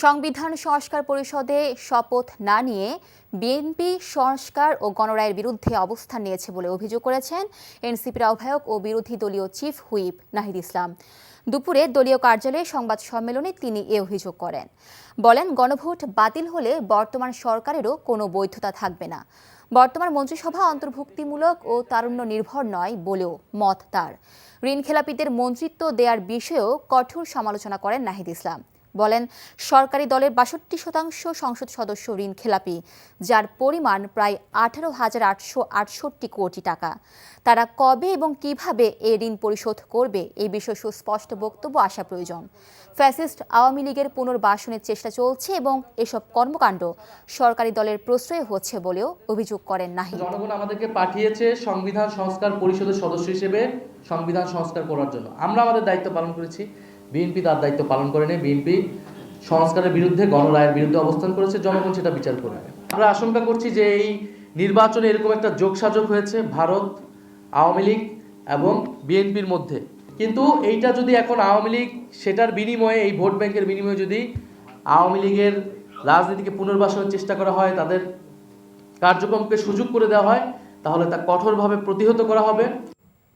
সংবিধান সংস্কার পরিষদে শপথ না নিয়ে বিএনপি সংস্কার ও গণরায়ের বিরুদ্ধে অবস্থান নিয়েছে বলে অভিযোগ করেছেন এনসিপির আহ্বায়ক ও বিরোধী দলীয় চিফ হুইপ নাহিদ ইসলাম। দুপুরে দলীয় কার্যালয়ে সংবাদ সম্মেলনে তিনি এ অভিযোগ করেন। বলেন, গণভোট বাতিল হলে বর্তমান সরকারেরও কোনো বৈধতা থাকবে না। বর্তমান মন্ত্রিসভা অন্তর্ভুক্তিমূলক ও তারুণ্য নির্ভর নয় বলেও মত তার। ঋণখেলাপিদের মন্ত্রিত্ব দেওয়ার বিষয়েও কঠোর সমালোচনা করেন নাহিদ ইসলাম। বলেন, সরকারি দলের ৬২% সংসদ সদস্য ঋণখেলাপি, যার পরিমাণ প্রায় ১৮,৮৬৮ কোটি টাকা। তারা কবে এবং কিভাবে এ ঋণ পরিশোধ করবে এই বিষয়ে সুস্পষ্ট বক্তব্য আসা প্রয়োজন। ফ্যাসিস্ট আওয়ামী লীগের পুনর্বাসনের চেষ্টা চলছে এবং এসব কর্মকাণ্ড সরকারি দলের প্রশ্রয়ে হচ্ছে বলেও অভিযোগ করেন নাহিদ। জনগণ আমাদেরকে পাঠিয়েছে সংবিধান সংস্কার পরিষদের সদস্য হিসেবে সংবিধান সংস্কার করার জন্য। আমরা আমাদের দায়িত্ব পালন করেছি, বিএনপি তার দায়িত্ব পালন করেনি। বিএনপি সংস্কারের বিরুদ্ধে, গণরায়ের বিরুদ্ধে অবস্থান করেছে, জনগণ সেটা বিচার করবে। আমরা আশঙ্কা করছি যে এই নির্বাচনে এরকম একটা যোগসাজগ হয়েছে ভারত, আওয়ামী লীগ এবং বিএনপির মধ্যে। কিন্তু এইটা যদি এখন আওয়ামী লীগ সেটার বিনিময়ে, এই ভোট ব্যাংকের বিনিময়ে যদি আওয়ামী লীগের রাজনীতিকে পুনর্বাসনের চেষ্টা করা হয়, তাদের কার্যক্রমকে সুযোগ করে দেওয়া হয়, তাহলে তা কঠোরভাবে প্রতিহত করা হবে।